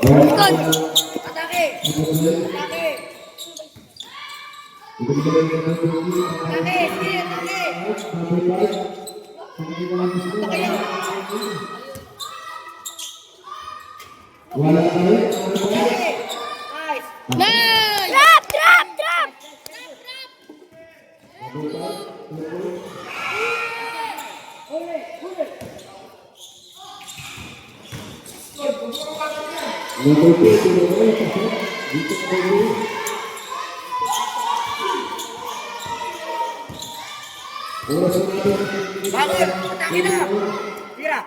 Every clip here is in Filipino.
Likod. Atake! Atake! Atake! Sige, atake! Atake yun! Atake! Nice! Nice! Trap! Trap! Trap! Huli! Huli! Bangun! Atake na! Tira!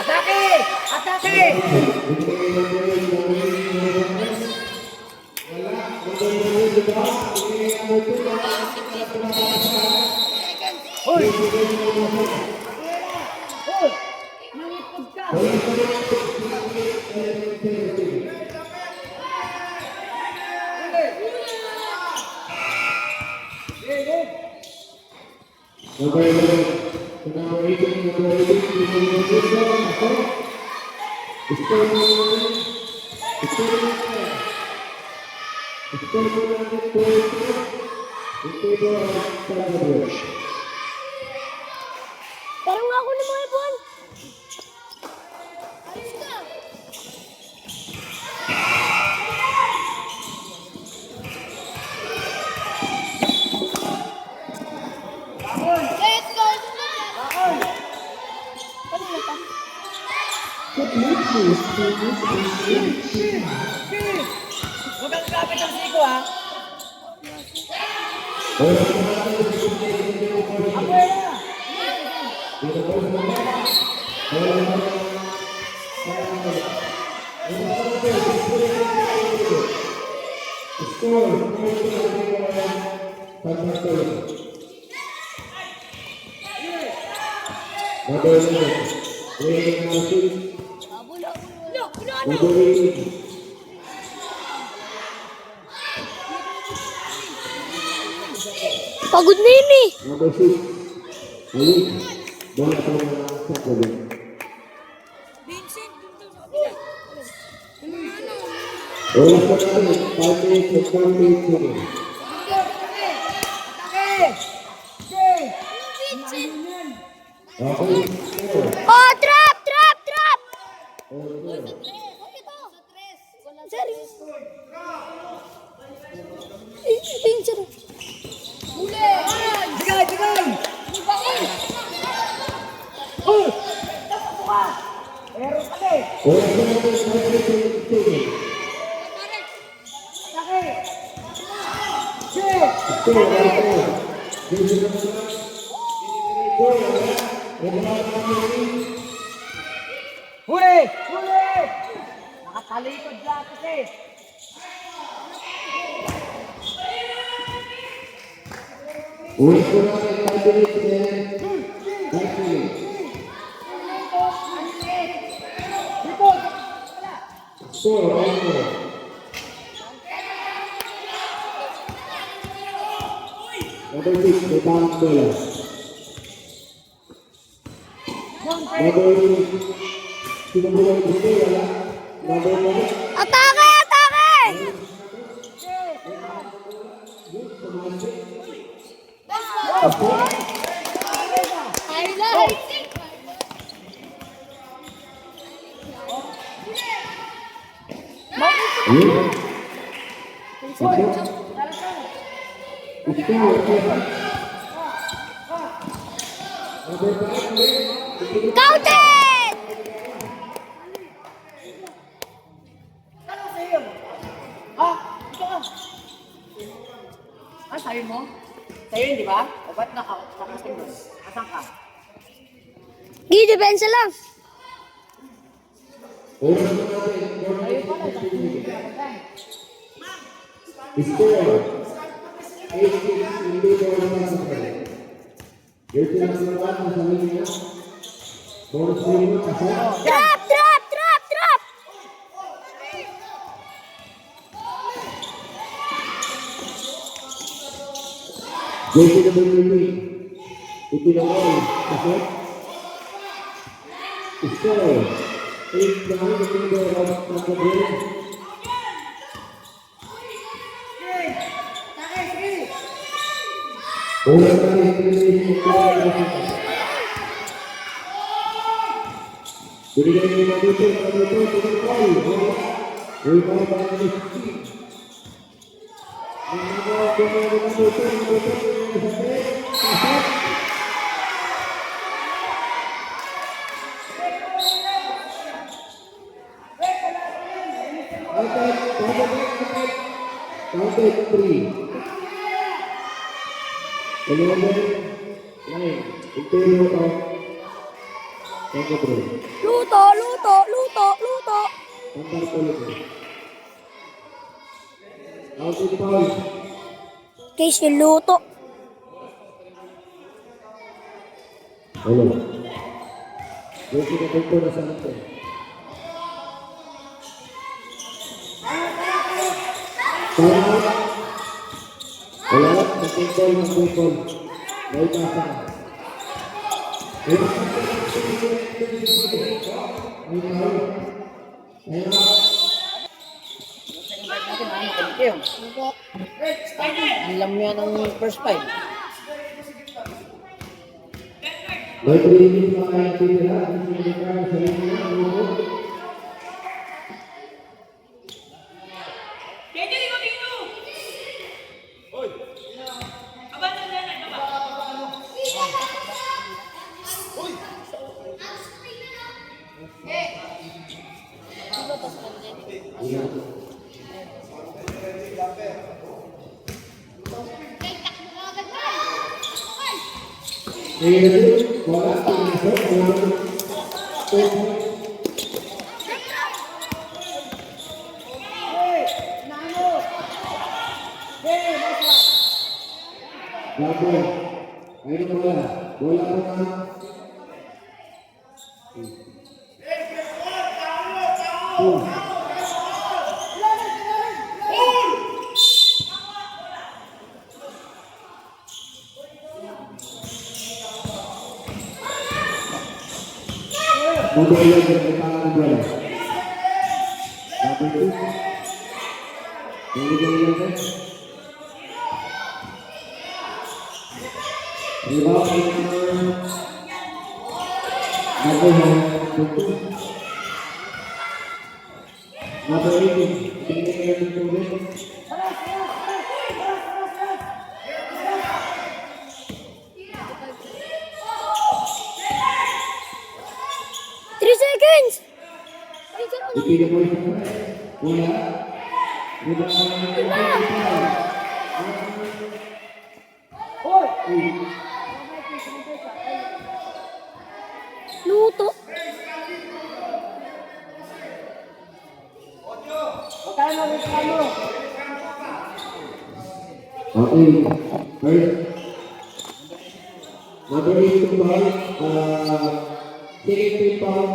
Atake! Atake! Hoy! Hoy! Nangipod ka! Pero nga ako na mga ipon. Bangun! Let's go! Bangun! Huwag kang kapit ang siko, ha? Abuela! Pagod na yun eh. Atake! Sige! Oh, trap! Trap! Trap! Pincer. Bigay! Bigay! Hoy! Tapos ka! Meron ka eh! Atake! Sige! Huli! Huli! Nakatalikod lang kasi! Atake! Atake! Highlight! Counted! Ano sa'yo? Ha? Ito ka. Ah, sabi mo? Sa'yo yun, di ba? O ba't nakakasin doon? Asan ka? Depensa lang. Sa'yo pala. Trap! Trap! Trap! Trap! JCWP Ipinaway. Pasok. Score. 8 behind the finger of Magdalene. Bola tayo elimination point. Binigay ni Manuto, pinagpay. Bola ba ang Messi? Nanagawa ko na ni Manuto, pasok. Counted 3. 11, 9. Interior of Magdalene. Luto, luto, luto, luto. Antar politik. Counted foul. Case yung luto. Halo. Yung pinagpunto na sa natin. Tama. Wala. Nagpintol. May pasa. May pasa. Alam niya ng first five. May training pa kayo tira. Hindi ka sa inyo. Wala Mobil yang berkaitan bola. Satu itu. Yang kan? Rebound mobil yang tutup. Mobil ini yang tutup. 3 seconds. Dipilih bola. Bola. Luto. Okay. First. Mobil itu balik. Second foul.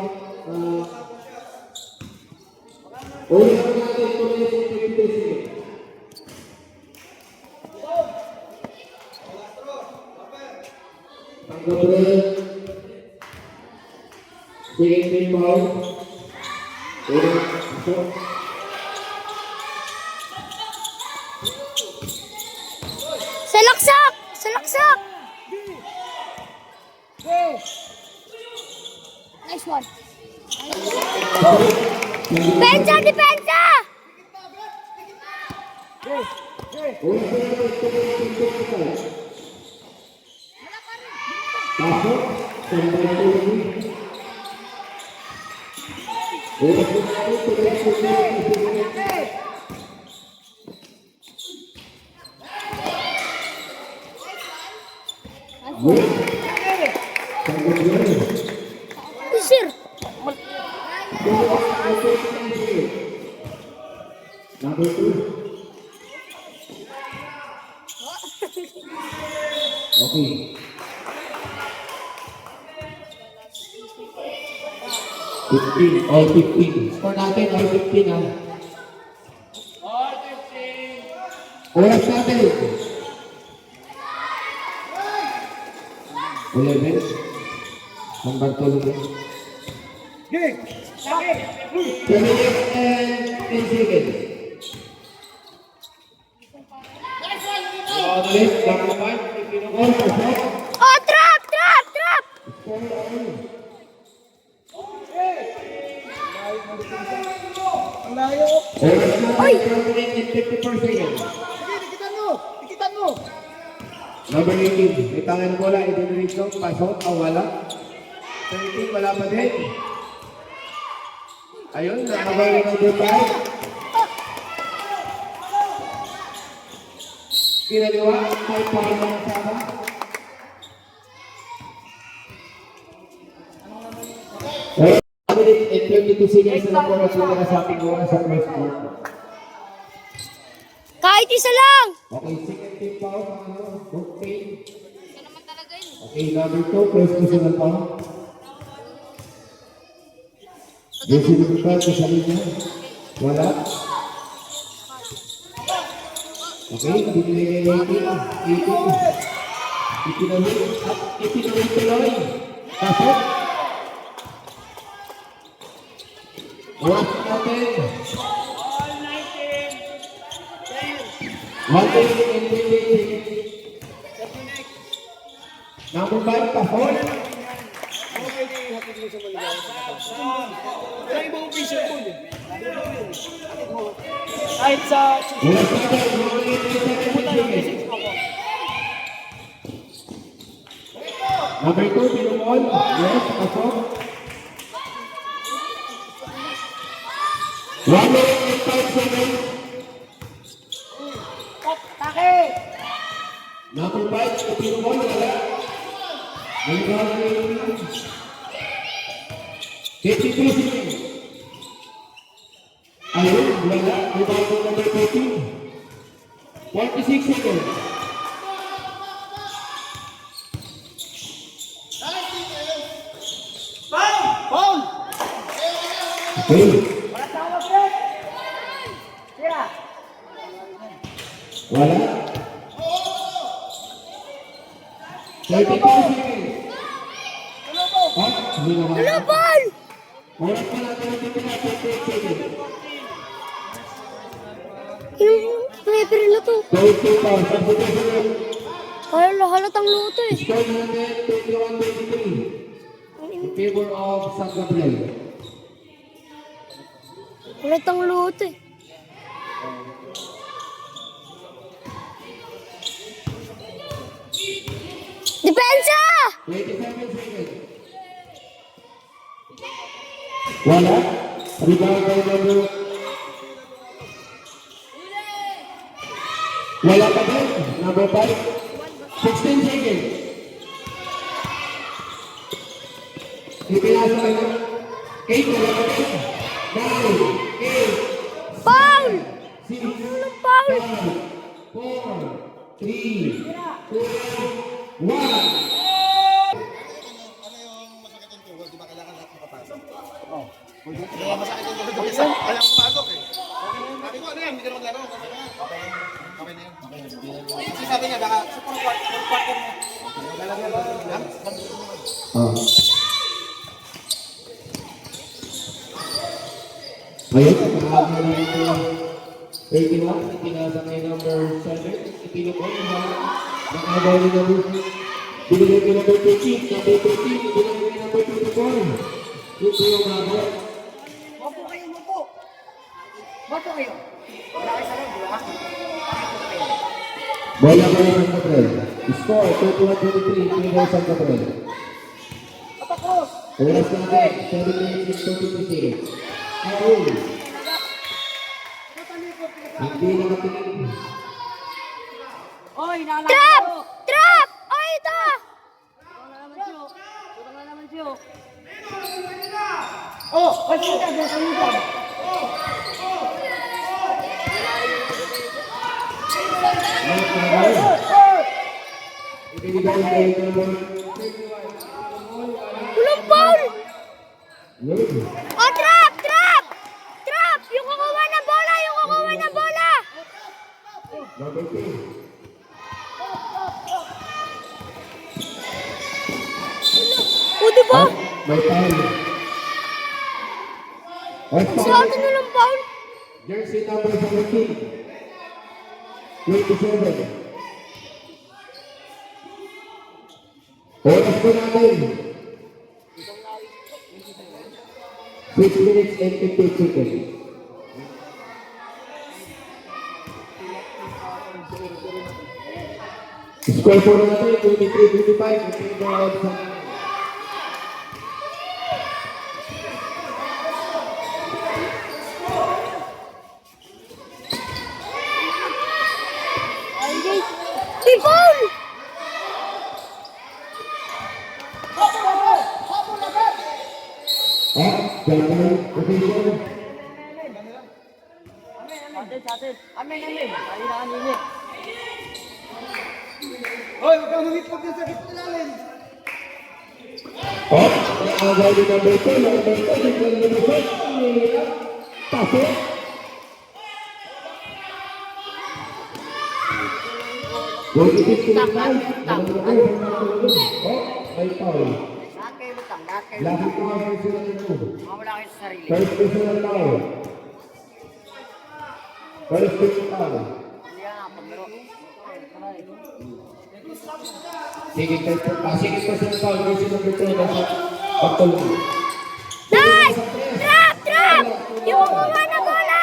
Oleh pengatur polisi PPTC. Magdalene. Second foul. Oleh masuk. Salaksak! Salaksak! Nice one. Depensa! Depensa! Masuk. Sampai Isir. Number 2. Okay. 15, all 15. Score natin, all 15 ha. Oras natin. 11. Number 12. Game! Laki! 2 minutes and 10 seconds. Ulit, number 5. Pinukol, pasok. Oh, trap! Trap! Trap! Score on. Ang layo! Oras na Oy! 12 minutes and 54 seconds. Sige, dikitan mo! Dikitan mo! Number 18. May tangan ng bola. Idinirito. Pasok. Wala. 13. Wala pa din. Ayun. Nakabay ng number 5. Pinaliwa. May pangalan ng sama. Minutes and 22 seconds na po na sa ating oras sa first quarter. Kahit isa lang! Okay, second team foul. Okay. Okay, number 2, first personal foul. Jesse Lupitan, sa linya. Wala. Okay, binigay kay 18. 18. Ipinulit tuloy. Pasok. Oras natin. 1 minute and 28 seconds. Number 5, pasok. Kahit sa... Oras natin, 1 minute and 17 seconds. Number 2, pinumol. Yes, pasok. 1 minute and 5 seconds. Laki! Number 5, pinumol. Wala. Number 53 seconds. Ayun, wala. Rebound ng number 14. 46 seconds. Paul! Okay. Wala tawag, Fred! Tira! Wala. 32 seconds. Ah, hindi na wala. Laban! Oras pa natin ang titin na 38 seconds. Yung sniper na to. Go to foul. Substitution. Halatang luto eh. Score natin 21-23 in favor of San Gabriel. Halatang luto eh. Depensa! 27 seconds. Wala. Rebound by number. Wala pa din. Number 5. 16 seconds. Ipinasa ka na. 8. Wala pa din. 9. 8. Foul! 6. Ano foul? 5. 4. 3. 2. 1. Kaya ako pumasok eh. Sabi ko, ano yan? Hindi ka naman laro. Okay na yan. Okay na yan. Kasi sabi niya, baka sa puro quarter mo. Ayun, nakahagin na ito. 31, itinasa kay number 7. Itinukon yung mga nakagaw ni number. Binigay kay number 13. Number 13, ibinigay kay number 24. Ito yung mga. Mopo kayo, mopo! Mopo kayo! Wala kayo sa loob, di ba? Bola ko yung San Gabriel. Score, 21-23, pinigay San Gabriel. Patapos! Oras natin, 7 minutes and 22 seconds. Ayun, hindi nakatingin. Oy, naalala Trap! ko! Trap! Oh, ito! Tutang na naman siyo! Tutang na naman siyo! Oh! Kasi ka, doon ka. Ibinigay kay number. Walang foul! Yun. Oh, trap! Trap! Trap! Yung kukuha ng bola! Yung kukuha ng bola! Number 2. ba? May foul. Sa atin na lang foul. Jersey number 17. 27. Oras po natin. 6 minutes and 15 seconds. Score po natin 23-25 in favor of San. Di foul! Gentlemen, position. Amin. Kailangan init. Hoy, huwag kang humipag din sa gitlalan. Nakaagaw ni number 2, number 2, number 5. Pasok. Goal to 55. May foul. Laki ko nga personal ito. Mawala kayo sa sarili. First personal foul. First personal foul. Sige personal foul. Jersey number 2 nasa pagtulong. Nice! Trap! Yung kukuha na bola!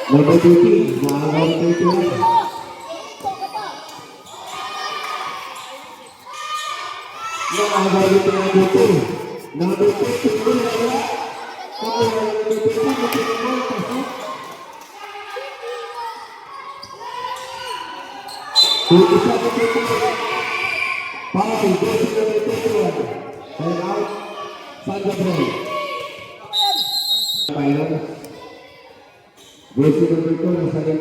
Number 13, nakagawa ng 31. Nakagawa ng 32. Number 15, nakagawa. Nakagawa ng 32, nakagawa. Foul, jersey number 21. Time out, Sandra Brown. Final. Jersey number 2, nasa rin.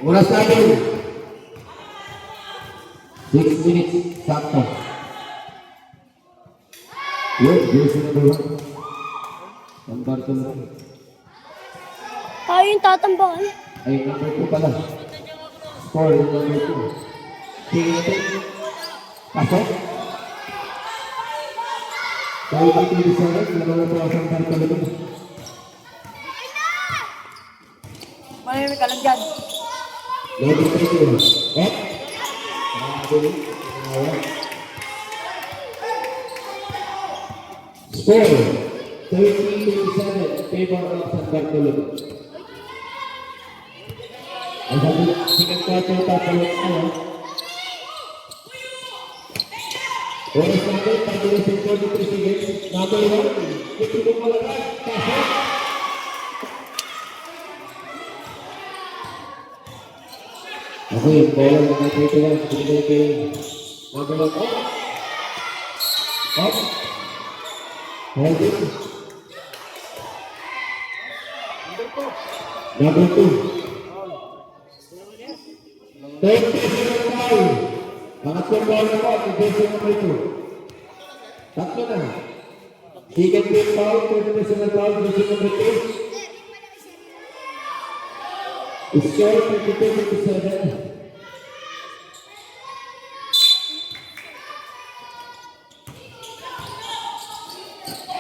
Oras natin. 6 minutes, sakto. Yun, jersey number 1. Ang Bartolome. Tayo yung tatambakan. Ay, number 2 pala. Score, yung number 2. Tingin natin. Pasok. Tayo ba ito yung sarap? Naman po ang Bartolome. Malamig ka lang dyan. Number 3. Score. 13-7 favor of San Bartolome. Ang sabi, second quarter tapos na. Oras natin, pagdalas ng 43 seconds. Number 1, kitulong malakas. Pasok. Ako yung bola ng mga 31. Pinigay kay number 1. Up. Holding. Number 2. Third personal foul. Pangatlong bola na po, jersey number 2. Tatlo na. Second team foul, third personal foul, jersey number 2. Score 32-57.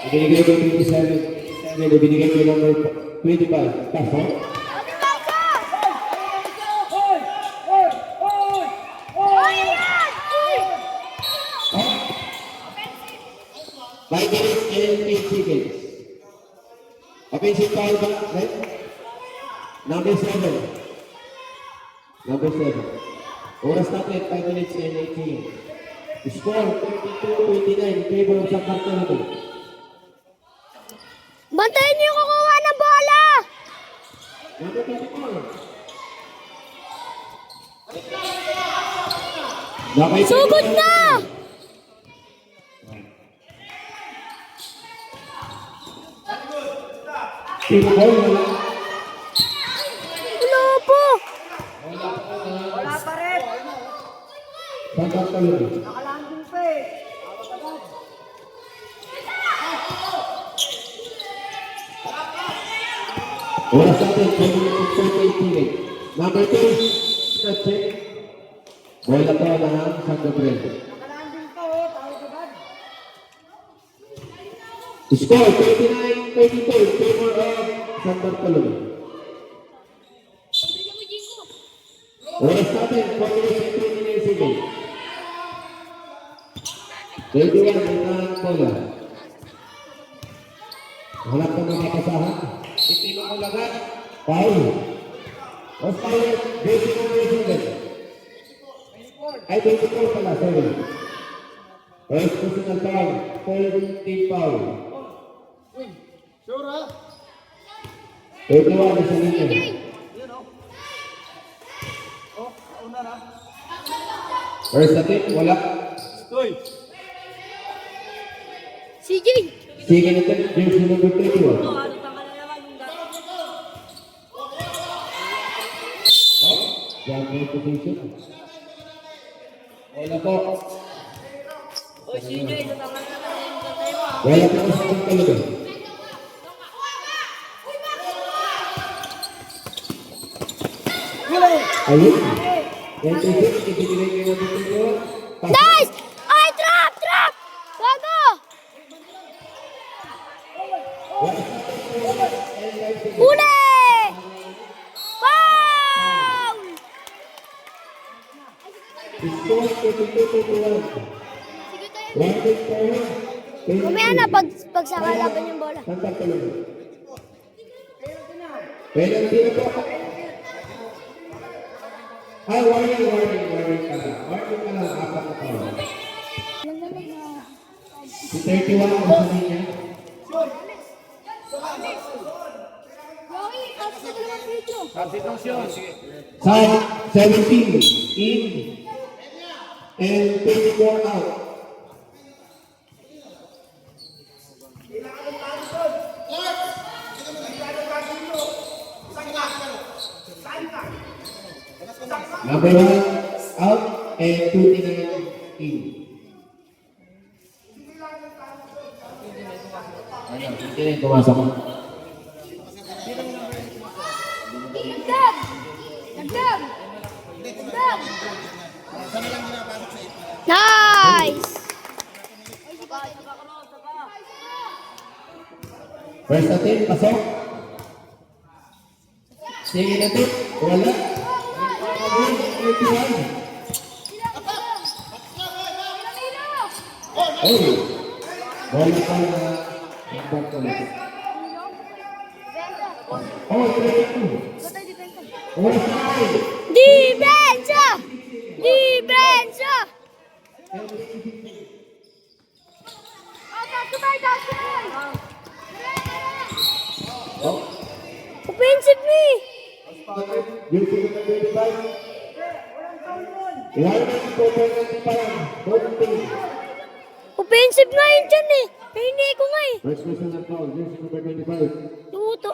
Ibinigay ko 27. Ibinigay ko number 25. Kaso? Five minutes and 8 seconds. Offensive foul ba? Right? Number 7. Oras natin, 5 minutes and 18. Score 32-29 in favor of San Bartolome. Bantayan niyo yung kukuha ng bola! Number 34. Sugod na! Sino ko? Wala po! Wala pa rin. Bartolome. Nakalanding pa eh. Awat agad. Oras natin, 20 Number 2, step check. Bola to ng San Gabriel. Nakalanding pa oh. Tawag agad. Score 29-32 in favor of San Bartolome. Oras natin, 4 seconds. 21, itahan bola. Hanap ka mga kasahan. Itino mo lagat. Foul. Australia, 29 ay 24 pala, sorry. First personal foul, third team foul. Sure ha? 31 na sa linya. Yan o. Oh, una na. First attempt, wala. Uy! CJ! Sige na tayo, jersey number 31. Jump position. Wala po. Wala po sa ating talaga. Ayun. 26, ibigay kayo ng dito. Nice! Ay, trap! Trap! Bago! Huli! Foul! Score 22-21. One big player. Mamaya na pag sakalaban yung bola. Tantak talaga. Penalty na po. Ay, warning ka lang. Warning ka lang, apat na tao. Si 31 ang sa linya. Side 17 in and 24 out. Number 1 out and 29 in. Ayun, hindi rin tumasok. Dagdag! Dagdag! Dagdag! Sana lang pinapasok sa ito. Nice! First attempt, pasok. Second attempt, wala. 31. Oh, bola pa na impact ko. Oh, 32. Oras na tayo. Depensa! Depensa! Oh, Offensive me! jersey number 25. Wala na po penalty pa lang. Don't think. Offensive nga yun dyan eh. Hindi ko nga eh. First personal foul, jersey number 25. Luto.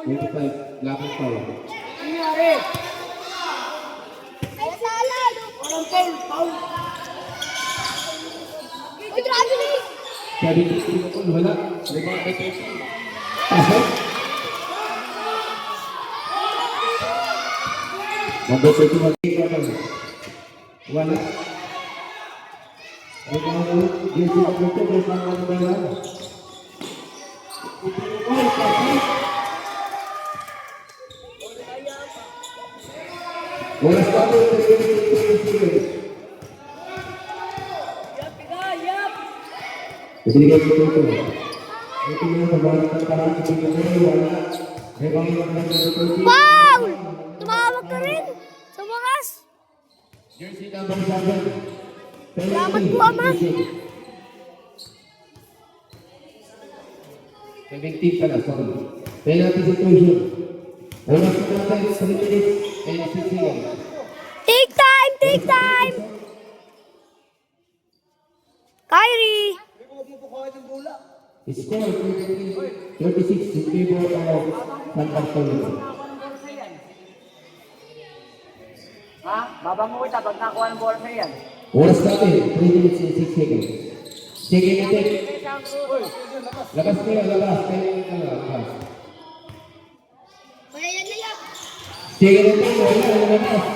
25, lakad foul. Nangyari. Ay, salad! Walang foul. Foul. Ay, grabe na yun. 73 na po, wala. Rebound by 30. Pasok. Number 31, wala. Rebound, jersey number 2, rebound number 1. Oras pa po, ibigay ko ito. Ito yung mabalit ng parang ibigay ko, wala. Rebound number 30. Foul! Tumawag ka rin. Sa wakas. Jersey number 7. Salamat po, Ama. 17 pala, sorry. Penalty situation. Oras na natin, 3 minutes and 6 seconds. Take time! Take time! Kyrie! Score 36 in favor of San Bartolome. Ha? Babanguhin ka pag nakuha ng bola sa yan. Oras natin, 3 minutes and 6 seconds. Sige natin. Labas kayo, labas. Labas. Wala yan na yan. Sige natin, wala, labas.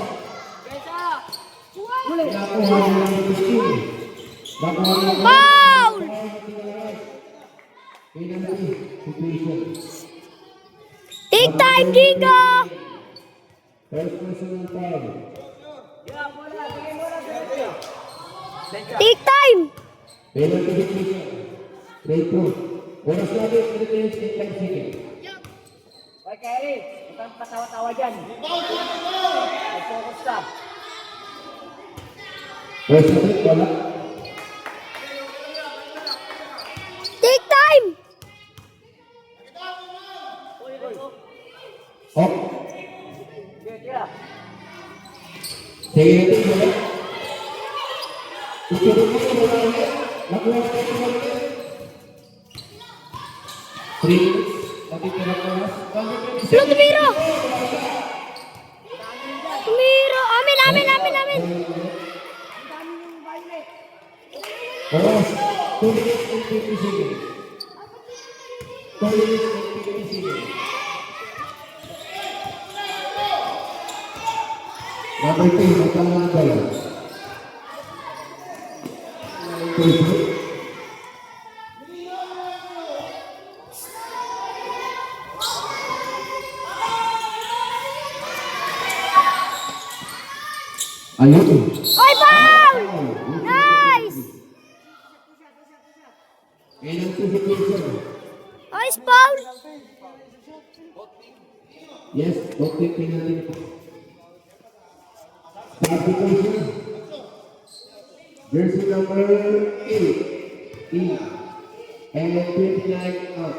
Huli! Nakuha nila ng 15. Nakuha nila ng Foul! penalty situation. Take time, Kiko! First personal foul. Take time! Penalty situation. Straight through. Oras natin, 3 minutes and 10 seconds. Hoy, Kerry! Huwag kang patawa-tawa dyan. Mag-focus ka. First natin, wala. Take time! Off. Sige, tira. Sige natin, wala. Isunod mo, wala ulit. Nakuha natin, wala ulit. 3 minutes. Natitira ko oras. Ano, tumiro? Tumiro! Amin! Oras. 2 minutes and 50 seconds. 2 minutes and 50 seconds. Number 2, magkala ng bala. Ayun. Oy, foul! Nice! Penalty situation. Nice foul! Yes, okay, penalty. Substitution. Jersey number 8. In. And 29 out.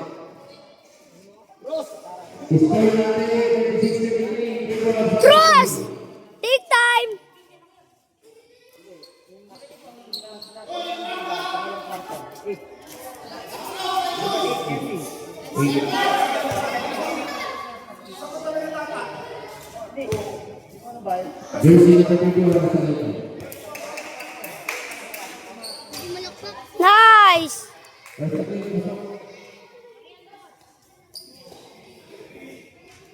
Score natin, 26-23. Cross! Take time! Jersey number 21 sa ito. Nice!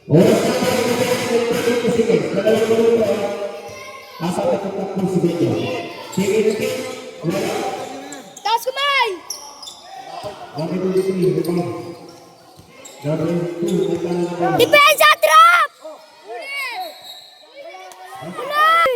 Oras na sige. Dalawang minuto. Asa ka tatakbo si Beto. Sige natin. Taas kamay! Number 23, rebound. Number 2, magkala ng bala. Depensa, drop! Ulay!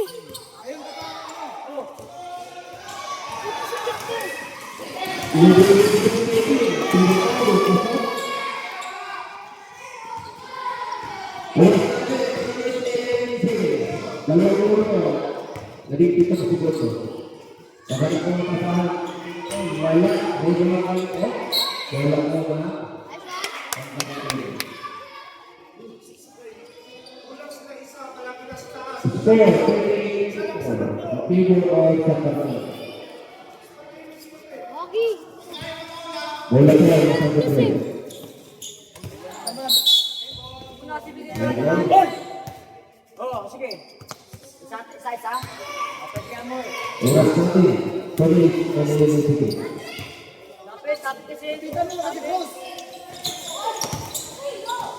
Dalawang minuto. Nandito sa si Beto. Sabay ko ang kasahan. Wala. Medyo makalik ko. Wala ko ba? Figure all Sacramento. Ogi! Bola siya ang isang kapre. Oo, sige. Isa. Apagyan mo eh. Oras natin. Sorry, University. Lapit kasi dito mo kasi boss.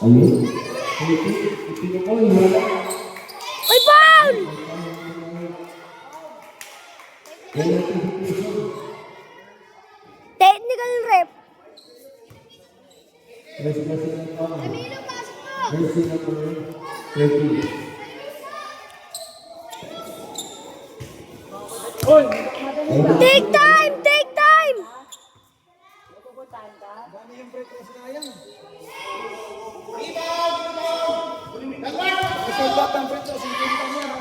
Ayun. Itinukoy, wala. Oy, foul! Technical rep. Jersey number 30. Hoy! Take time! Take time! Kasi lahat ng free throw, sige mo yan.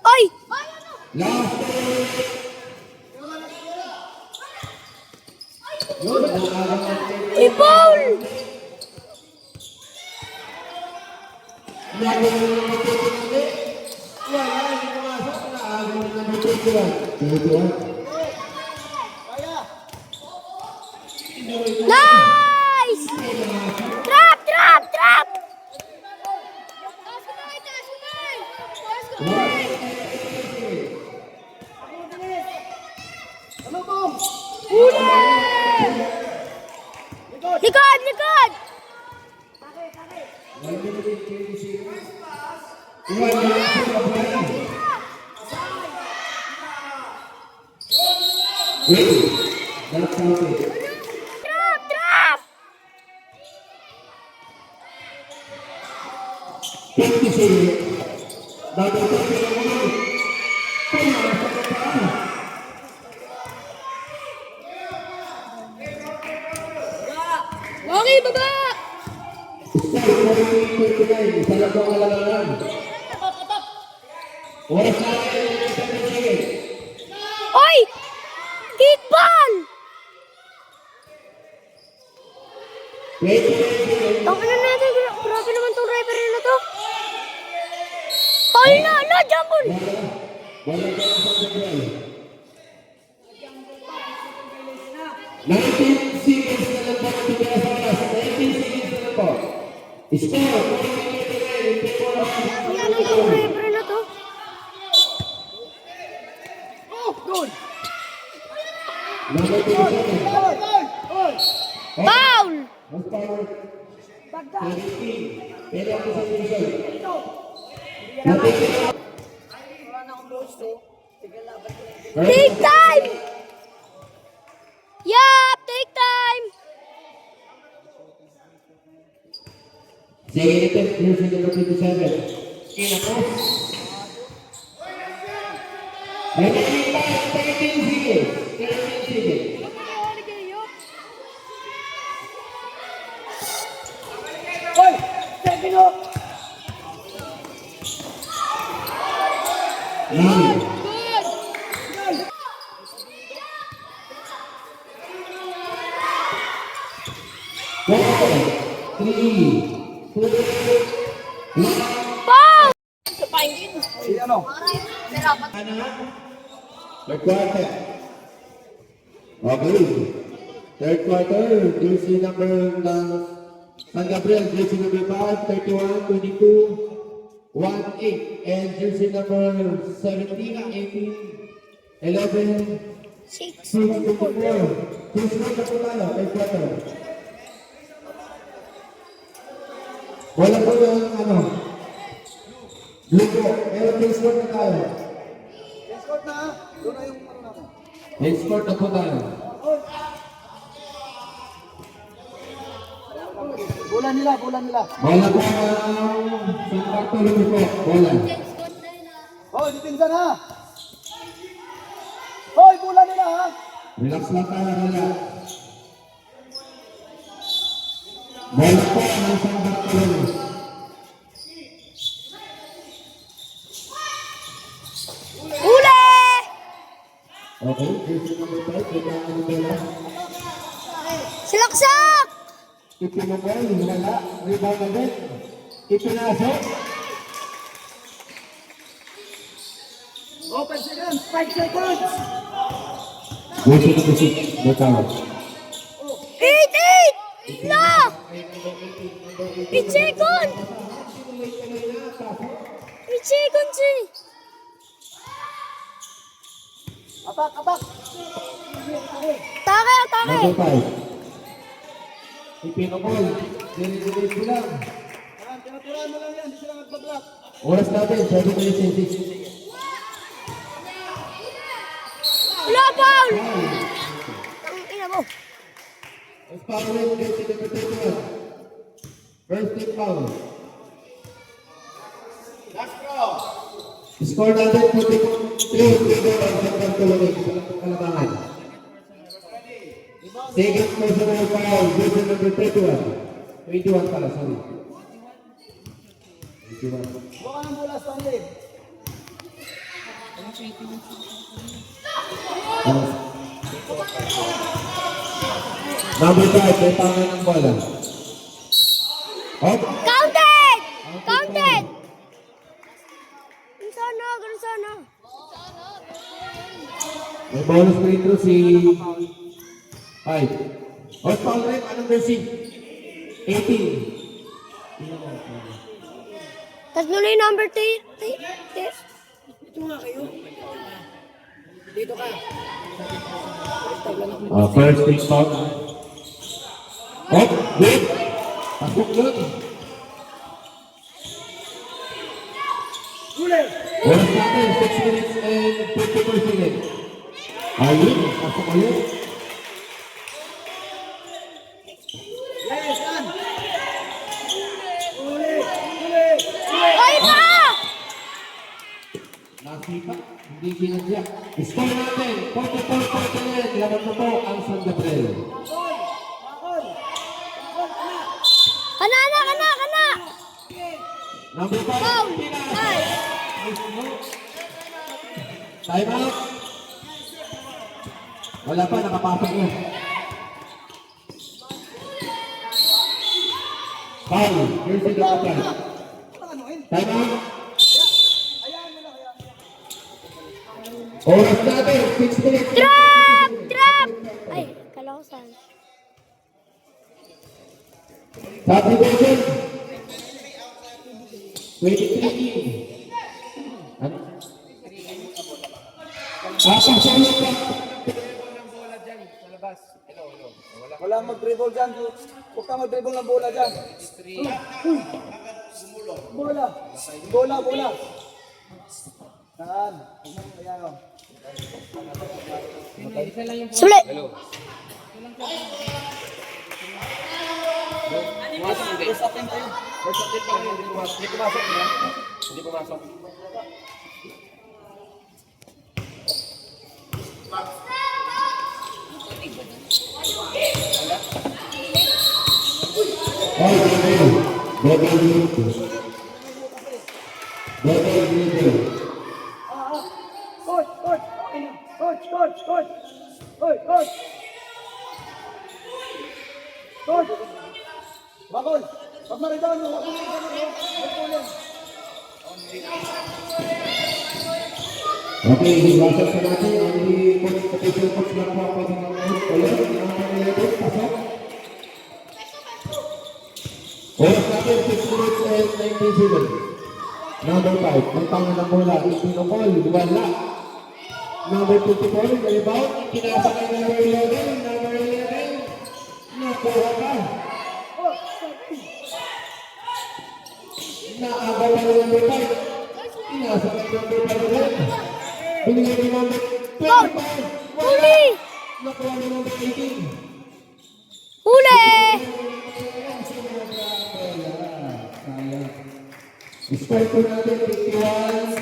Oy! Oy, foul! Ano, Tom? Huli! Likod! Likod! Ready. That's counted. Drop! Drop! 50 seconds. Double tap. Wagi, baba! Start 49. Isa lang po ang alangan. Oras na rin. 7 seconds. Oy! Kickball! 20 seconds. Tangin na natin. Grabe naman tong referee na to. Foul na! Ala, jambon! Wala ka sa pagkakas. 19 seconds na lang po ang tibaya sa oras. 19 seconds na lang po. Score. 49. Ano tong referee na to? Oh, good. Number 27. Oy, oy, oy. Foul! Mas power. Bagda. 17. Pero ako sa division. Ito. Wala na akong boss, eh. Tigil laban ko lang. Take time! Yup! Take time! Second attempt, jersey number 27. Kinakos. 13 seconds. 13 seconds. Oy, second up. Nine. Four, three, two, one. Foul! Si ano? Third quarter. Okay. Third quarter, jersey number San Gabriel, jersey number 5, 31, 22, 1-8. And jersey number 17, 18, 11, 6, 24. Jersey number po tayo, third quarter. Wala po yung lugo. Pero case court na tayo. Escort na, ha? Doon na yung ano natin. Case court na po tayo. Oy. Bulan nila, bulan nila. Bola po ang San Bartolome po. Bola. Hoy, dipinsan ha. Hoy, bulan nila ha. Relax lang tayo, relax. Bola po ang San Bartolome. Huli! Okay, jersey number 5, kailangan ng bola. Silaksak! Ipinagay, wala. Rebound agad. Ipinasok. Oh, 5 seconds, 5 seconds. Jersey number 6, no foul. 8! No! 8 second! 8 seconds eh! Atak, atak. Atake, atake! Number 5. Ipinagay. Dili-dili lang. Yan, tinaturan mo lang yan, hindi sila nagpa-block. Oras natin, 7 minutes and 6 seconds. Wala, foul! Ang ina mo! Let's power it, jersey number 31. First team foul. Last draw. Score natin 3 ang San Bartolome. Isa lang pong kalabangan. Second personal foul, jersey number 31. 21 pala, sorry. 21. Buka ng bola, Stanley. Number 5, may pangan ng bola. Out. Counted! Counted! Ganun sana, ganun sana. May bonus free throw si 5. Out foul rin, anong jersey? 18. Tatlo na yung number 3. Dito nga kayo. Dito ka. First pick foul. Oh, good. Pasok yun. Huli! Oras natin, 6 minutes and 54 seconds. Ayun, pasok ayun. Yes, yan! Huli! Huli! Huli! Hoy pa! Nasipa, hindi ginadya. Score natin, 44-49. Laban mo po ang San Gabriel. Bakol! Bakol! Bakol! Kana! Kana! Number 5, Foul! Pinas. Ay! Time out. Wala pa, nakapasok na. Foul, jersey number 5. Time out. Oras natin, 6 minutes. Trap! Ay, kala ko saan. Subdivision. 23. Ano? Pasok pa. Wala mag-dribble dyan. Huwag ka mag-dribble ng bola dyan. Bola. Bola, bola. Saan? Ayan o. Sulit! First attempt tayo. First attempt tayo. Hindi pumasok niya. Hindi pumasok. Coach! Coach! Coach! Coach! Coach! Coach! Coach! Coach! Bakol! Pag maritaan mo, huwag mo maritaan mo. Magpulan. Okay, hiwasan sa natin ang official coach lang po ako ng ulit. Ang pasok. Oras natin, 6 minutes and 19 seconds. Number 5, ang tangan ng bola, itinukol, wala. Number 54, the rebound, ikinasa kay number 11, number 11, nakuha ka. Naagaw ka ng number 5, inasa kay number 5, binigay ni number 25, Huli! nakuha ni number 18. Huli! Score po natin 51,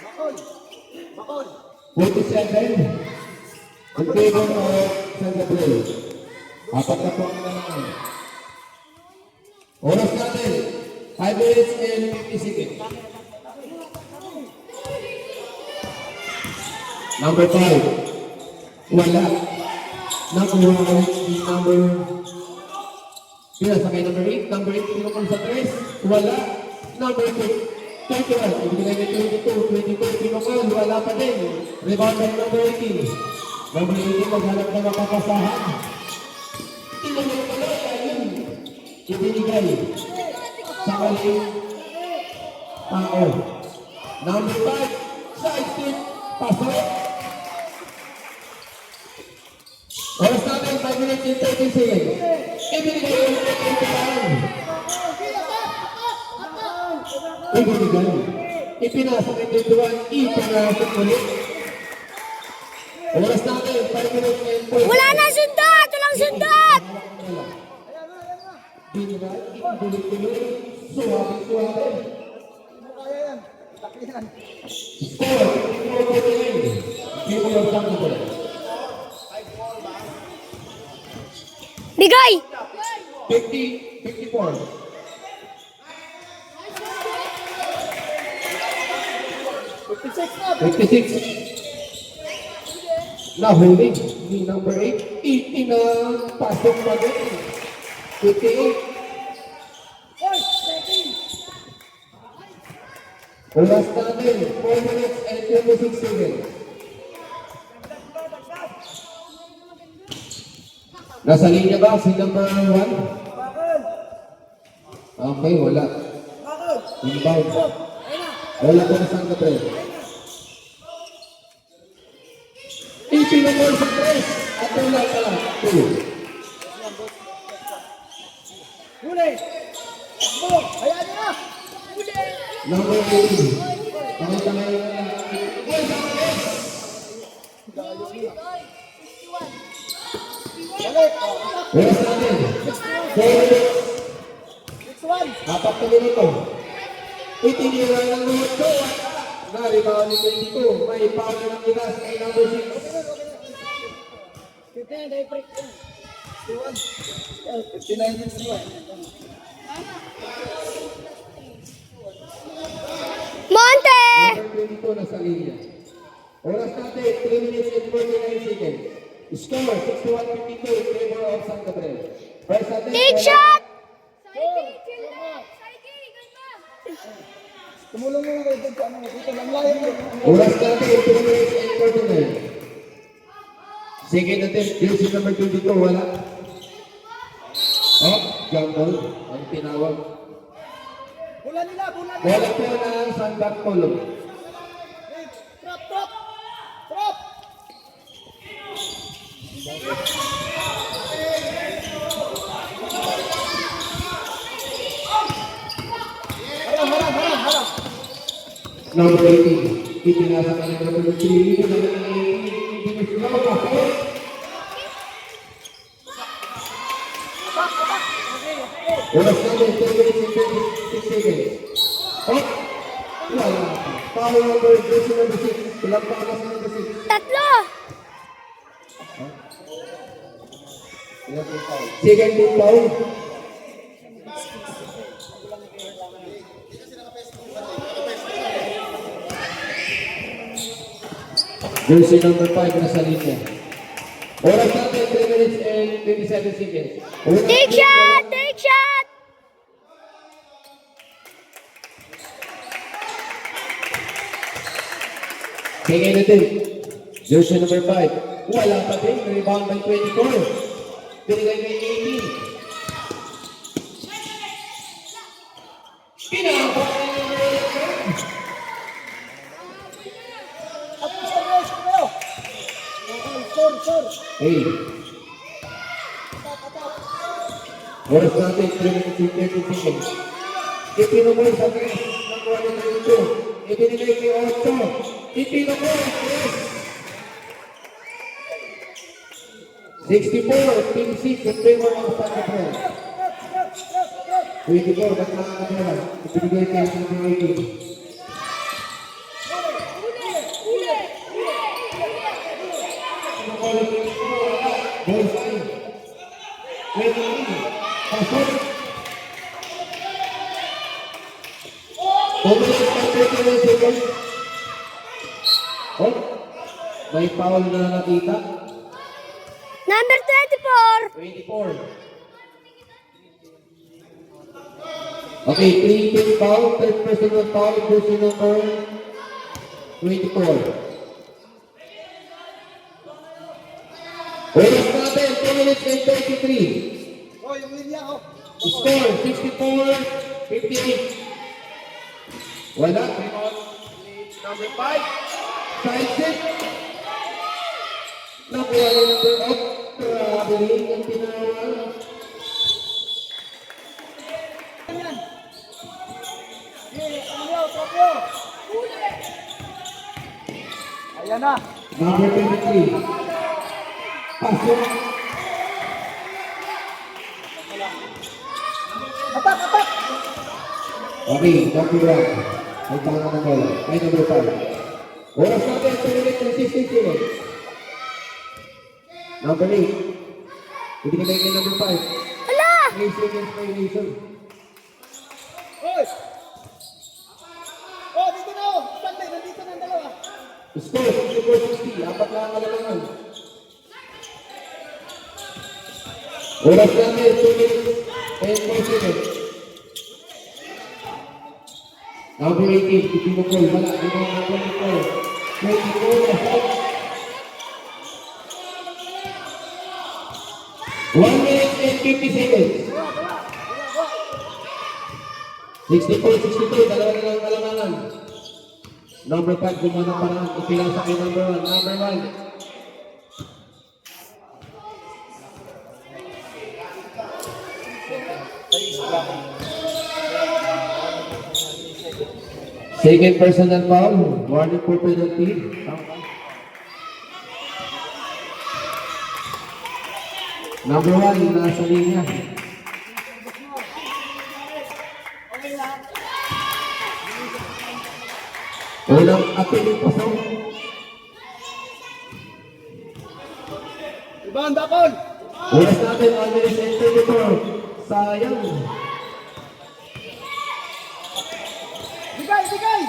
Bakol! Bakol! 47. In favor of San Gabriel. Apat na po ang naman. Oras natin, 5 minutes and 50 seconds. Number 5. Wala. Nakuha ko yung number. Pinasa kay number 8. Number 8, pinukul sa 3. Wala. Number 2, 31. Ibigay niya 22, pinukul. Wala pa din. Rebound by number 18. Number 18, maghanap na makapasahan. Tinanong pala, ayun. Ibinigay sa kaling tao. Number 5, side step, pasok. Oras natin, 5 minutes and 30 seconds. Ibinigay yung 21. Ibinigay. Ipinasok yung 21. Ipinasok ulit. Oras natin, 5 minutes and 30. Wala na sundot! Walang sundot! Binigay, ituloy-tuloy. Suwabe-suwabe. Kaya yan. Laki yan. Score, 54-49. People of San Gabriel. Bigay! 54. 56. Nahuli ni number 8. Itinapasok pa din. 58. Oras natin, 4 minutes and 26 seconds. Nasa linya ba si number 1? Bakol! Okay, wala. Bakol! Inbound. Wala po na San Gabriel. Ipinumol sa 3. At wala pala. 2. Huli! Takbo! Hayaan niyo na! Number 18. Pakita ngayon na lang. Balik! Oras natin. 4 minutes. 6-1! 4 na minuto. Itinira ng luhod ko. Naribawan ni 22. May power ng iras kay number 6. 59, day break. 59 minutes na. Monte! Number 22 nasa linya. Oras natin, 3 minutes and 49 seconds. Score, 61-52 in favor of San Gabriel. First natin, Take shot! Tumulong mo kayo dito. Ano, dito lang layo mo. oras natin, 2 minutes and 49. Second attempt, jersey number 22, wala. Oh, jump ball, ang tinawag. Bola nila, bola nila. Bola po ng Sandback Column. Trap, trap! Trap! Harap, harap, harap, harap. Number 18, ipinasa ka ng number 3, number 18, oras natin, 10 minutes and 26 seconds. Oh, wala. Power number, jersey number 6, ilang pakas number 6. Tatlo! Second team foul. Jersey number 5 nasa linya. Oras natin, 3 minutes and 27 seconds. Take shot! Take shot! Tingin natin. Jersey number 5. Wala pa din. Rebound by 24. Binigay kay 18. Pinabot ni number 8. Tapos na kayo, stop kayo. Sir, sir. Hey. Oras natin, 3 minutes and 30 seconds. Ipinumul sa 3. Nakuha ni 32. Ibinigay kay 8. Ipinumul. 64, team 6 in favor of Santa Cruz. 24, ba't nakakabala? Ibinigay kay number 18. Boys, pasok. Pumilis ng 31 seconds. Oh, may foul na nakita. Number 24! 24. Okay, 3 team foul, third personal foul, jersey number 24. Oras natin, 2 minutes and 33. Oh, yung linya, oh. Score, 64-58. Wala. Rebound, number 5. Side set. Nakuha yung number 8. Traveling ang tinawag. Ayan na. Number 23. Pasok. Atak, atak. Okay, number 1. Ay tama ng bola. Ay number 5. Oras natin, 2 minutes and 16 seconds. Number 8. Ibinigay kay number 5. Hala! 3 seconds violation. Hoy! Oh, dito na, oh. Stanley, nandito na ang dalawa. Score, 64-60. Apat na ang kalamangan. Oras natin, 2 minutes and 4 seconds. Number 18, ipinukol. Wala, limang number 24. 24 na shot. 1 minute and 50 seconds. 64-62, dalawa na lang kalamangan. Number 5, gumana parang ipilasa kay number 1. Number 1. Second personal foul. Warning for penalty. Number 1, nasa linya. Unang apiling pasok. Ibang dakol! Oras natin, 1 minute and 24. Sayang. Bigay, bigay!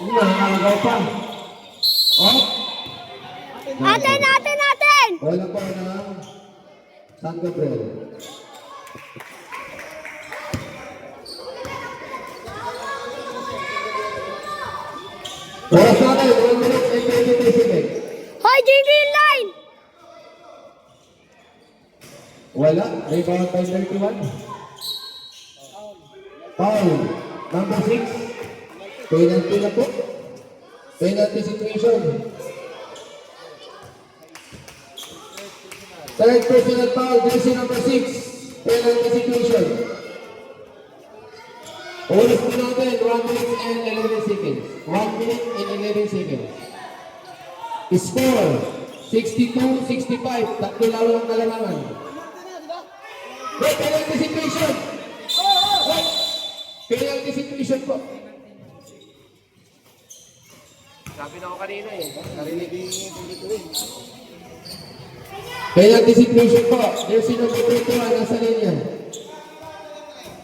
Nakakagaw pa. Oh. Atin, atin, atin! Wala pa na San Gabriel. Oras natin, 1 minute and 23 seconds. Hoy, JV line! Wala. Rebound by 31. Foul. Number 6. Penalty na po. Penalty situation. Third personal foul. Jersey number 6. Penalty situation. Oras po natin. 1 minute and 11 seconds. 1 minute and 11 seconds. Score. 62-65. Tatlo lang ang kalamangan. Wait, penalty situation. Wait, penalty situation po. Sabi na ko kanina eh. Narinig yung dito eh. Penalty situation po. There's number 21 nasa linya.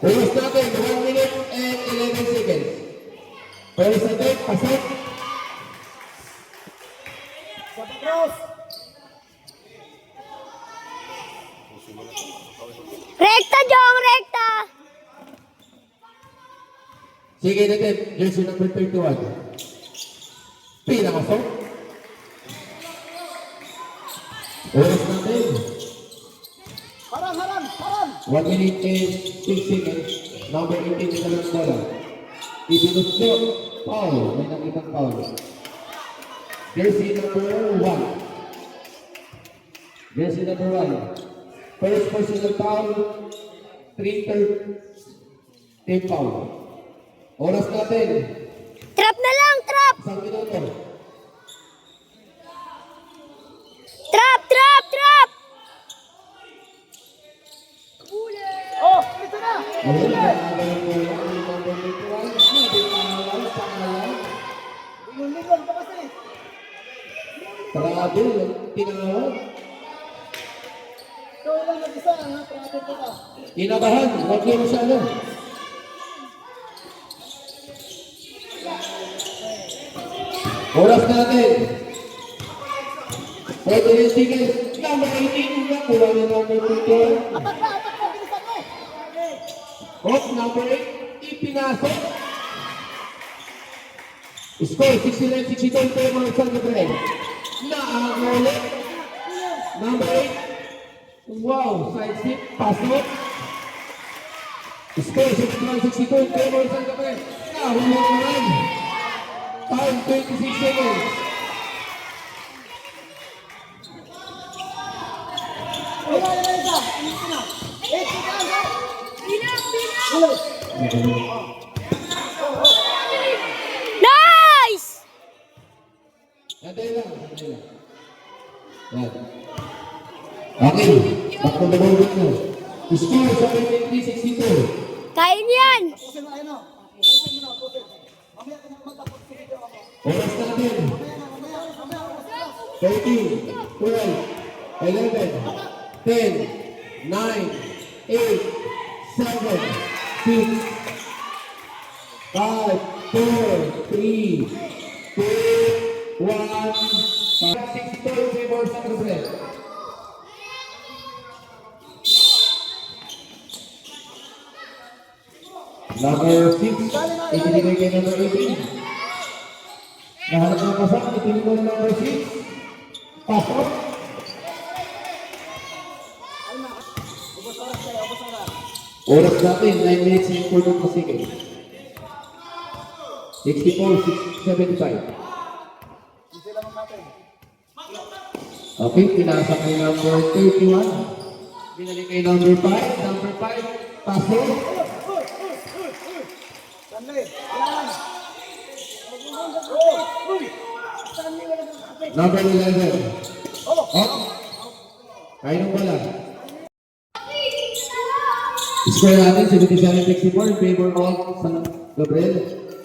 Oras natin, 1 minute and 11 seconds. First attempt, pasok. Rekta, Jong, rekta! Sige, natin. Jersey number 31. Pinakasok. Oras natin. Harang, harang, harang! 1 minute and 6 seconds. Number 18 na lang bola. Isinus po. Foul. May nakitang foul. Jersey number 1. Jersey number 1. First personal foul. 3-3. Team foul. Oras natin. Trap na lang, trap! Isang minuto. Trap, trap, trap! Oh, ito na! Ayun, nakagalang bola. Yung number 21. Hindi pangalan sa pangalan. Lingon pa kasi. Grabe, tinawag. Ikaw lang nag-isa, ha? Traffic ko ka. Kinabahan, huwag niyo masyado. Oras natin. 48 seconds. Number 18 na, kulang na number 21. Apat na, bilisan mo! Off, number 8, ipinasok. Score, 69-62, Trevor San Gabriel. Naangulit. Number 8. Wow, side step, pasok. Score, 61-62, Trevor San Gabriel. Nahulog naman. Time, 26 seconds. Wala na isa! Ito na! 8 seconds! Bilang, bilang! Ulo! Nice! Antay lang, antay lang. Yan. Okay, bakit na bawit mo? Score, 73-62. Kaya niyan! Pusin mo, ayun na. Pusin mo na, pusin. Mamaya ka na magtapos sa video ako. Oras natin. Mamaya. 13, 12, 11, 10, 9, 8, 7, 6, 5, 4, 3, 2, 1. 62 favor sa Gabriel. Number 6, ibinigay kay number 18. Nahanap ng pasak, ibinigay ng number 6. Pasok. Oras natin, 9 minutes and 42 seconds. 64-75. Okay, pinasok kay number 31. Binalik kay number 5. Number 5, pasok. Sanley, yan! Number 11. Up. Kaya nung wala. Score natin, 77-64 in favor of San Gabriel.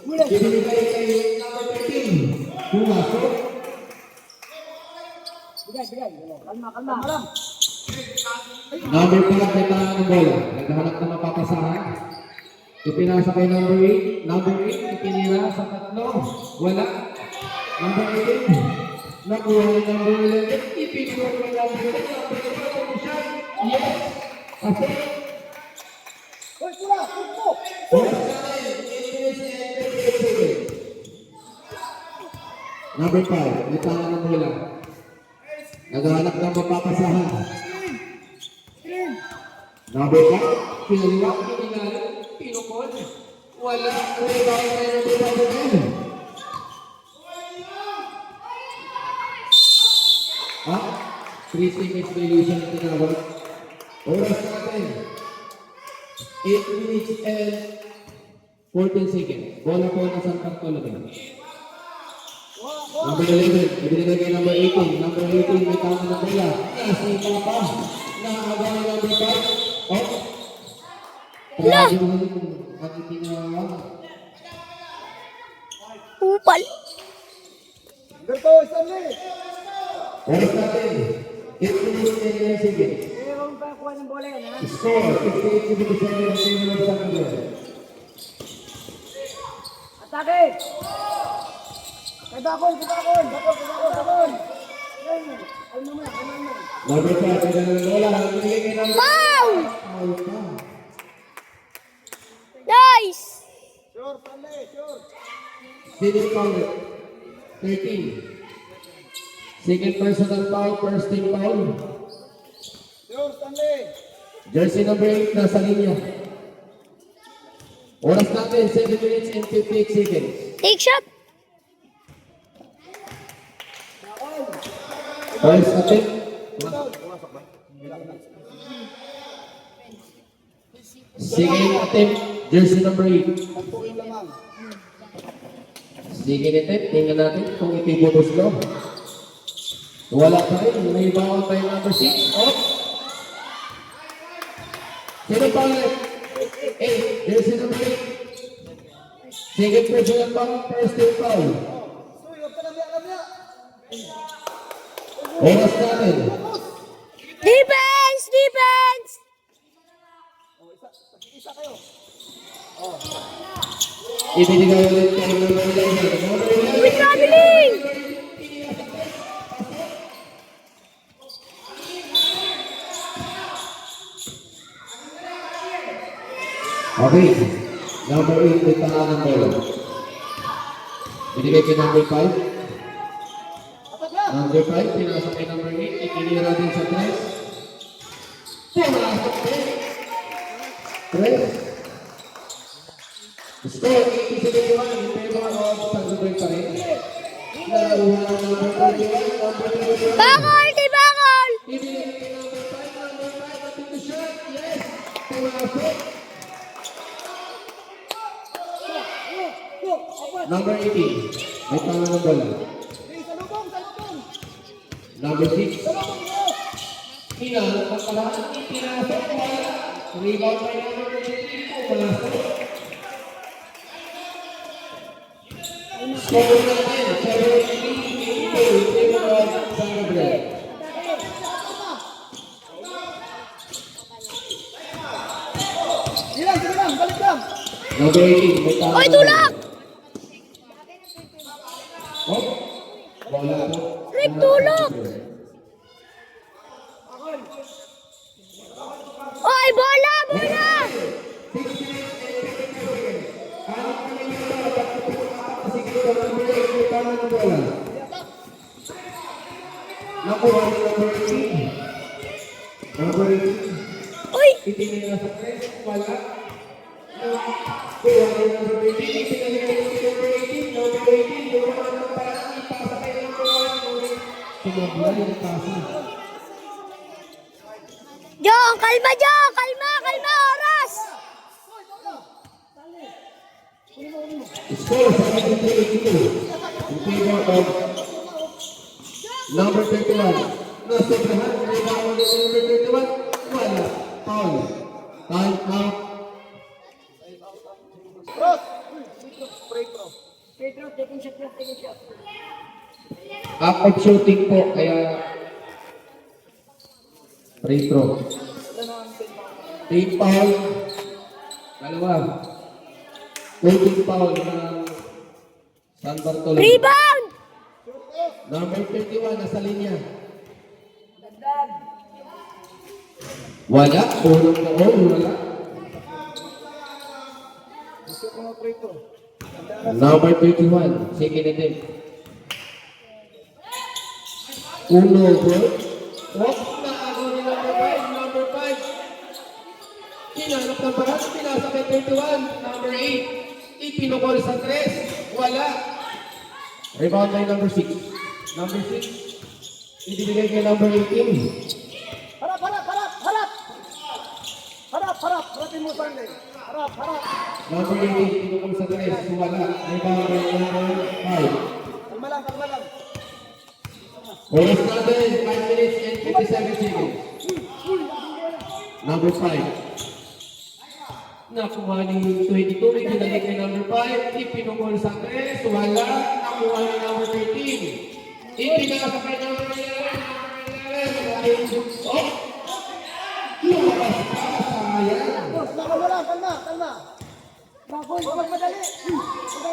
Ibinigay kay number 13. Pumasok. Number 5, may tangan ng bola. Naghahanap na mapapasahan. Ipinasa kay number 8. Number 8, itinira sa tatlo. Wala. Number 8, nakuha ni number 11. Ipinura kay number 11. Number 11, yes. Kasi, number 5, may tangan ng bola. Naghahanap ng mapapasahan. Number 5, kinaliwa, kinilala, pinukol. Wala, rebound na yung rebound. Ha? 3 seconds violation ang tinawag. Oras natin. 8 minutes and 14 seconds. Bola po na San Bartolome. Number 11, ibinigay kay number 18. Number 18, may tama na bola. Nasipa pa. Nakagawa ni number 5. Oh. Grabe mo ang itinawag. Upal. Oras natin. 8 minutes and 9 seconds. Score, 58-77 ang team ng San Miguel. Atake! Kay Bakon! Bakon! Ano naman? Number 5, may ganun bola. Ibinigay kay number Wow! Foul pa. Nice! Sure, Stanley, sure. Philip Fowler, 13. Second personal foul, first team foul. Sure, Stanley. Jersey number 8 nasa linya. Oras natin, 7 minutes and 58 seconds. Take shot. First attempt. Second attempt, jersey number 8. Second attempt, tingnan natin kung ipibutos ko. Wala pa rin, may bawal pa yung number 6. Oh! Sino pa ulit? 8, jersey number 8. Second personal foul, first team foul. Oras natin. Defense! Defense! Ibinigay ulit kay number 11. We're traveling! Okay. Number 8, may tangan ng bola. Binigay kay number 5. Number 5, pinasa kay number 8. Itinira din sa 3. Pumasok din. 3. Score 80-71 in favor of San Gabriel pa rin. Nakuha ng number 31, number 31. Bakol! Di bakol! Ibinigay kay number 5, at ito shot. Yes! Pumasok. Number 18, may tangan ng bola. Number 6, hinanap ang paraan, pinasok, wala. Rebound by number 23, pumasok. Score natin, 73-82 in favor of San Gabriel. Number 18, may tangan Oy, ng bola. tulak! Oh, bola po. Rick, tulak! Oy, bola! Bola! Nakuha ni number 18. Number 18. Oy! Itinira sa press. Wala. Nakuha ni number 18. Itinira si number 18. Number 18. Gawa ng parang ipasa kay number 1. Sumablay ang pasa. Jong, kalma, Jong! Kalma, kalma, oras! Score sa 73-82. in favor of number 31. Nasobrahan, rebound ulit ng number 31. Wala. Foul. Time out. Cross! Free throw. Pedro, taking shot, taking shot. Up of shooting po, kaya free throw. Team foul. Dalawa. Team foul ng San Bartolome. Rebound! Number 31, nasa linya. Wala. Purong ko. Wala. Number 31, second attempt. Uno, bro. Oh, naago ni number 5. Hinanap ng parang, pinasa kay 31, number 8. Ipinukol sa 3, wala. Rebound by number 6. Number 6, ibibigay kay number 18. Harap, harap, harap, harap! Harap, harap! Harapin mo, Sunday. Harap, harap! Number 18, pinukol sa 3, wala. Rebound by number 5. Kalma lang, kalma lang. Oras natin, 5 minutes and 57 seconds. Number 5. Nakuha ni 22, itinalik kay number 5, ipinukol sa 3, wala. Nakuha ni number 13. Ipinasa kay number 11, oh! Lumabas pa, sayang. Kalma lang, kalma, kalma. Baboy, huwag madali.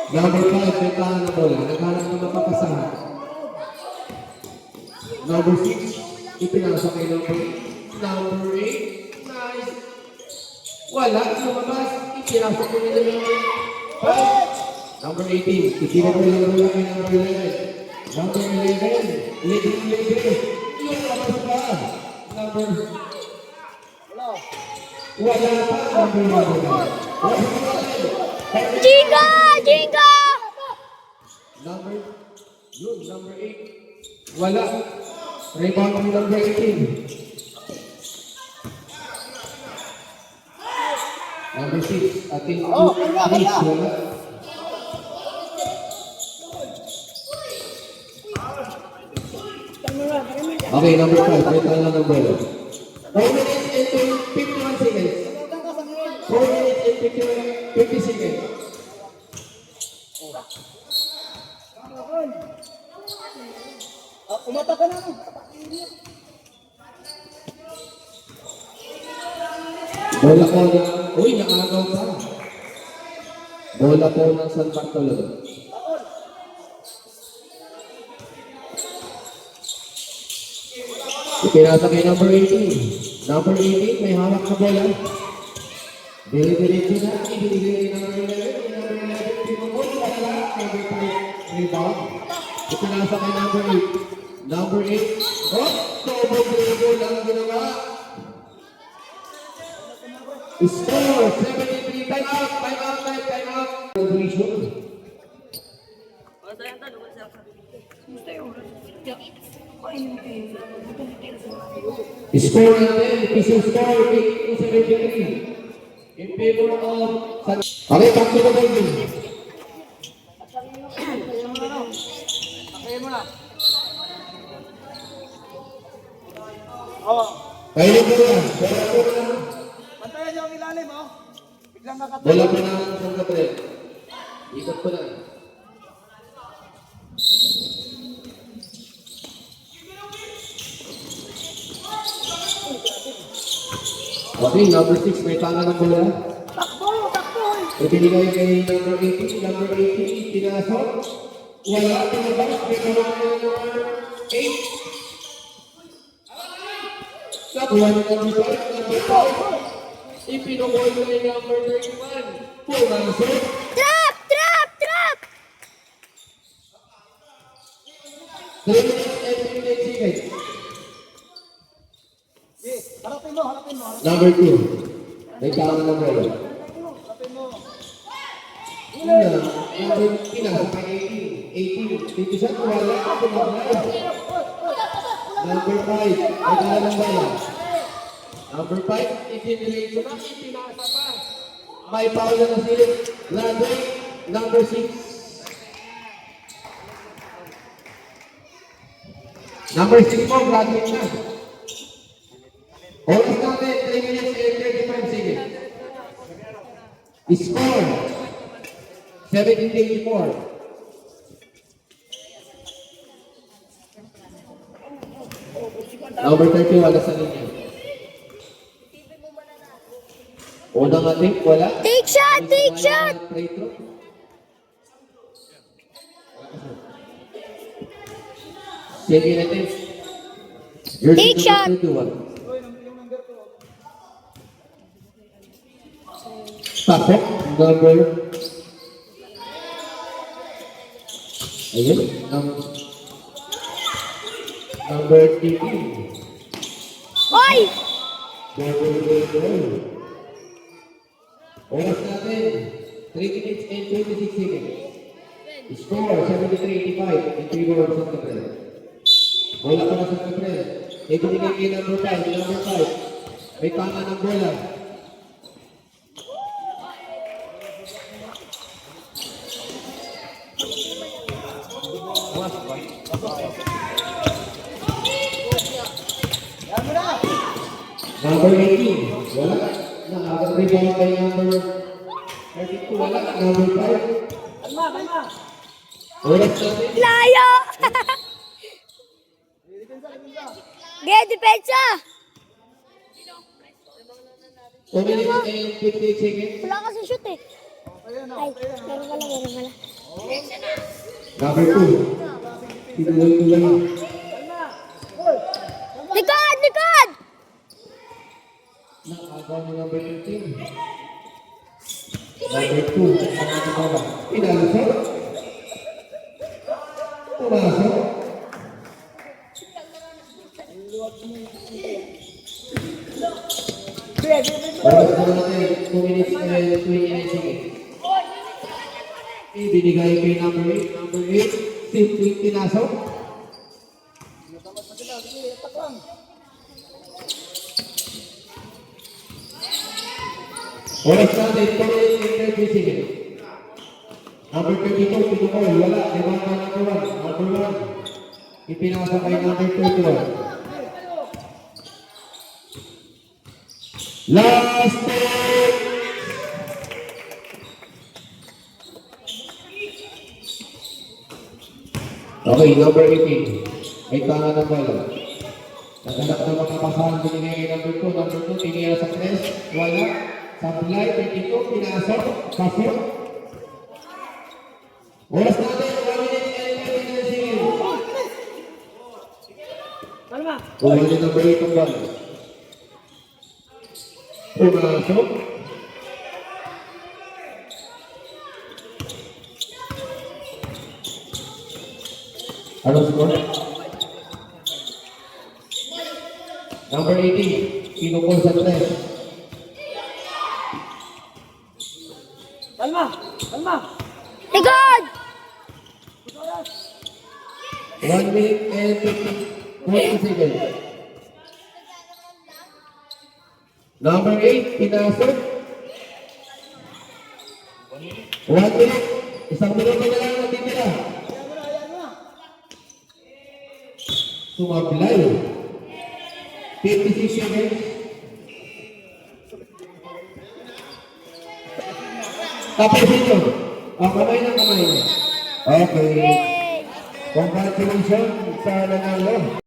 Number 5, may tahan na bola. Naghanap na mapakasahan. Number 6, ipinasa kay number 8. Number 8, nice. Wala, lumabas. Ipinasa ko nila number 5. Number 18, itinag ko lang bola kay number 11. Number 11, leading. Lumabas pa. Number... Wala pa. Number 11. Jinga! Jinga! Number 8. Wala. Rebound ng number 18. Number 6. Ating Chris. Wala. Okay, number 5. May tala ng bola. 4 minutes and 51 seconds. 4 minutes and 50 seconds. Umata ka na. Bola po na, uy, naagaw pa. Bola po ng San Bartolome. Ipinasa kay number 18. Number 18, may hawak na bola. Dili-diretso na, ibinigay kay number 11. Number 11, pinukul, wala. Number 5, rebound. Ipinasa kay number 8. Number 8, oh, double dribble lang ang ginawa. Score, 73, time out. Celebration. Score natin, official score, 82-73. In favor of... Okay, back to the building. Pakayin mo na. Oo. Kayo po na. Bola po na. Pantayan niyo ang ilalim, oh. Biglang nakatayo. Bola po na sa kapre. Ikot po na. Okay, number 6, may tanga ng bola. Takbo, takbo. Ibinigay kay number 18, number 18, pinasok. Wala, pinabas, may kawalan ng number 8. Nakuha ni number 5, number 5. Ipinukol ko ni number 31. Pumasok. Trap! Trap! Trap! 3 minutes and 58 seconds. Yes, harapin mo, harapin mo. Number 2, may tanga ng bola. Harapin mo. Pinasok kay 18. Dito siya, wala. Pinabas. Number 5, may tanga ng bola. Number 5, itinilate na, ipinasa pa. May foul na silip. Number 6. Number 6 po, graduate na. Oras natin, 3 minutes and 35 seconds. Score, 17-84. Number 30, wala sa linya. Unang ating, wala. Take shot! Take shot! Free throw. Sige natin. Take shot. Pasok. Number. Ayun. Number 18. Oy! Oras natin. 3 minutes and 26 seconds. Score 73-85 in favor of Santa Cruz. Bola para sa Santa Cruz. Ibinigay kay number 5. Number 5. May tama ng bola. Number 18. Wala. Nakaka-rebound kay number 32. Wala. Number 5. Oras natin. Layo! Gaya, depensa! 2 minutes and 58 seconds. Wala kasi shoot eh. Ay, meron pala, meron pala. Number 2. Tinuloy-tuloy. Likod! Likod! Nakagawa ni number 13. Number 2. Pinasok. Pumasok. Oras na natin. 2 minutes and 29 seconds. Ibinigay kay number 8. Number 8. Simply pinasok. Oras natin, 2 minutes and 30 seconds. Number 32, pinukol, wala. Limang na number 1. Number 1. Ipinasa kay number 31. Last take! Okay, number 18. May tanga ng bola. Naghanap na mga pasahan binigay kay number 2. Number 2, tinira sa press. Wala. Sablay, 32, pinasok. Pasok. Oras natin, 1 minute and 29 seconds. Wala na number 8 ang bola. Pumasok. Anong score? Number 18, pinukol sa tres. Likod! 1 minute and 40 seconds. Number 8, pinasok. 1 minute. Isang minuto na lang natitira. Sumablay. 56 seconds. Tapos ito. Kamay na kamay. Okay. Yay! Congratulations sa nanalo.